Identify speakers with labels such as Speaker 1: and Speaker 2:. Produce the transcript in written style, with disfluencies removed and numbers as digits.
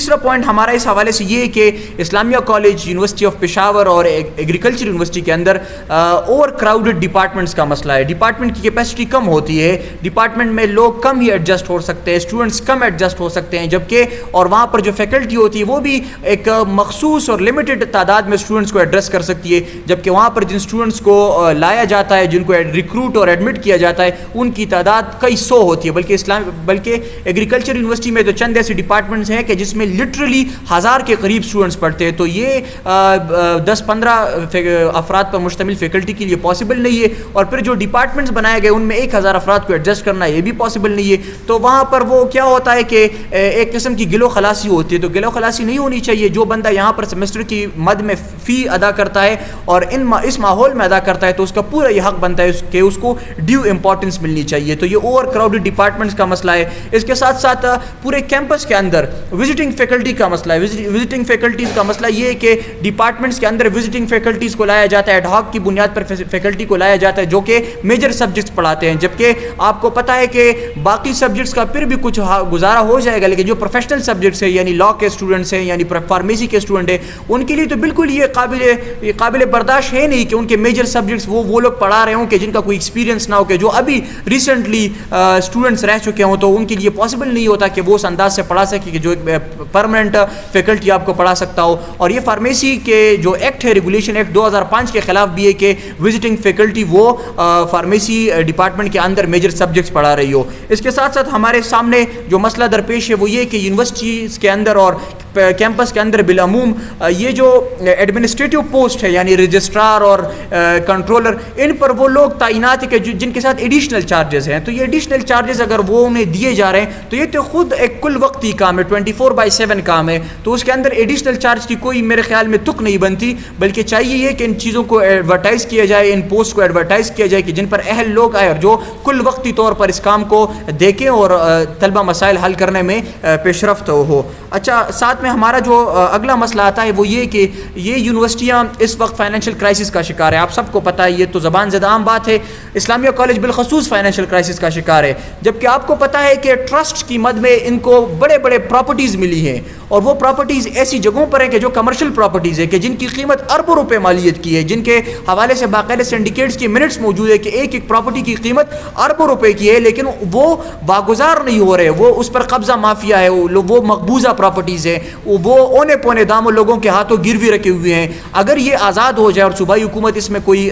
Speaker 1: تیسرا پوائنٹ ہمارا اس حوالے سے یہ ہے کہ اسلامیہ کالج، یونیورسٹی آف پشاور اور ایگریکلچر یونیورسٹی کے اندر اوور کراؤڈڈ ڈپارٹمنٹس کا مسئلہ ہے. ڈپارٹمنٹ کی کیپیسٹی کم ہوتی ہے، ڈپارٹمنٹ میں لوگ کم ہی ایڈجسٹ ہو سکتے ہیں، اسٹوڈنٹس کم ایڈجسٹ ہو سکتے ہیں، جبکہ اور وہاں پر جو فیکلٹی ہوتی ہے وہ بھی ایک مخصوص اور لمیٹڈ تعداد میں اسٹوڈنٹس کو ایڈریس کر سکتی ہے، جبکہ وہاں پر جن اسٹوڈنٹس کو لایا جاتا ہے، جن کو ریکروٹ اور ایڈمٹ کیا جاتا ہے، ان کی تعداد کئی سو ہوتی ہے. بلکہ ایگریکلچر یونیورسٹی میں تو چند ایسے ڈپارٹمنٹس ہیں کہ جس میں لٹرلی 1000 کے قریب اسٹوڈنٹس پڑھتے ہیں. تو یہ 10-15 افراد پر مشتمل فیکلٹی کے لیے پاسبل نہیں ہے، اور پھر جو ڈپارٹمنٹس بنائے گئے ان میں 1000 افراد کو ایڈجسٹ کرنا یہ بھی پاسبل نہیں ہے. تو وہاں پر وہ کیا ہوتا ہے کہ ایک قسم کی گلو خلاصی ہوتی ہے. تو گلو خلاصی نہیں ہونی چاہیے. جو بندہ یہاں پر سیمسٹر کی مد میں فی ادا کرتا ہے اور اس ماحول میں ادا کرتا ہے تو اس کا پورا یہ حق بنتا ہے کہ اس کو ڈیو امپورٹنس ملنی چاہیے. تو یہ اوور کراؤڈڈ ڈپارٹمنٹس کا مسئلہ ہے. اس کے ساتھ ساتھ پورے کیمپس کے اندر وزٹنگ فیکلٹی کا مسئلہ ہے. وزٹنگ فیکلٹیز کا مسئلہ یہ ہے کہ ڈپارٹمنٹس کے اندر وزٹنگ فیکلٹیز کو لایا جاتا ہے، ایڈ ہاک کی بنیاد پر فیکلٹی کو لایا جاتا ہے جو کہ میجر سبجیکٹس پڑھاتے ہیں، جبکہ آپ کو پتہ ہے کہ باقی سبجیکٹس کا پھر بھی کچھ گزارا ہو جائے گا، لیکن جو پروفیشنل سبجیکٹس ہیں یعنی لا کے اسٹوڈنٹس ہیں، یعنی فارمیسی کے اسٹوڈنٹ ہیں، ان کے لیے تو بالکل یہ قابل برداشت ہے نہیں کہ ان کے میجر سبجیکٹس وہ لوگ پڑھا رہے ہوں کہ جن کا کوئی ایکسپیرینس نہ ہو، کہ جو ابھی ریسنٹلی اسٹوڈنٹس رہ چکے ہوں. تو ان کے لیے پاسبل نہیں ہوتا کہ وہ اس انداز سے پڑھا سکے کہ جو ایک پرماننٹ فیکلٹی آپ کو پڑھا سکتا ہو. اور یہ فارمیسی کے جو ایکٹ ہے، ریگولیشن ایکٹ 2005 کے خلاف بھی ہے کہ وزٹنگ فیکلٹی وہ فارمیسی ڈپارٹمنٹ کے اندر میجر سبجیکٹس پڑھا رہی ہو. اس کے ساتھ ساتھ ہمارے سامنے جو مسئلہ درپیش ہے وہ یہ کہ یونیورسٹیز کے اندر اور کیمپس کے اندر بالعموم یہ جو ایڈمنسٹریٹو پوسٹ ہے یعنی رجسٹرار اور کنٹرولر، ان پر وہ لوگ تعینات ہیں جن کے ساتھ ایڈیشنل چارجز ہیں. تو یہ ایڈیشنل چارجز اگر وہ انہیں دیے جا رہے ہیں تو یہ تو خود ایک کل وقتی کام ہے، 24/7 کام ہے. تو اس کے اندر ایڈیشنل چارج کی کوئی میرے خیال میں تک نہیں بنتی، بلکہ چاہیے یہ کہ ان چیزوں کو ایڈورٹائز کیا جائے، ان پوسٹ کو ایڈورٹائز کیا جائے کہ جن پر اہل لوگ آئے اور جو کل وقتی طور پر اس کام کو دیکھیں اور طلبہ مسائل حل کرنے میں پیش رفت ہو. اچھا، ساتھ میں ہمارا جو اگلا مسئلہ آتا ہے وہ یہ کہ یہ یونیورسٹیاں اس وقت فائنینشیل کرائسس کا شکار ہے. آپ سب کو پتہ ہے، یہ تو زبان زدہ عام بات ہے، اسلامیہ کالج بالخصوص فائنینشیل کرائسس کا شکار ہے. جبکہ آپ کو پتہ ہے کہ ٹرسٹ کی مد میں ان کو بڑے بڑے پراپرٹیز ملی ہیں، اور وہ پراپرٹیز ایسی جگہوں پر ہیں کہ جو کمرشل پراپرٹیز ہے، کہ جن کی قیمت اربوں روپے مالیت کی ہے، جن کے حوالے سے باقاعدہ سنڈیکیٹس کی منٹس موجود ہے کہ ایک پراپرٹی کی قیمت اربوں روپے کی ہے، لیکن وہ واگزار نہیں ہو رہے، وہ اس پر قبضہ مافیا ہے، وہ مقبوضہ پراپرٹیز ہیں، وہ اونے پونے داموں لوگوں کے ہاتھوں گروی رکھے ہوئے ہیں. اگر یہ آزاد ہو جائے اور صوبائی حکومت اس میں کوئی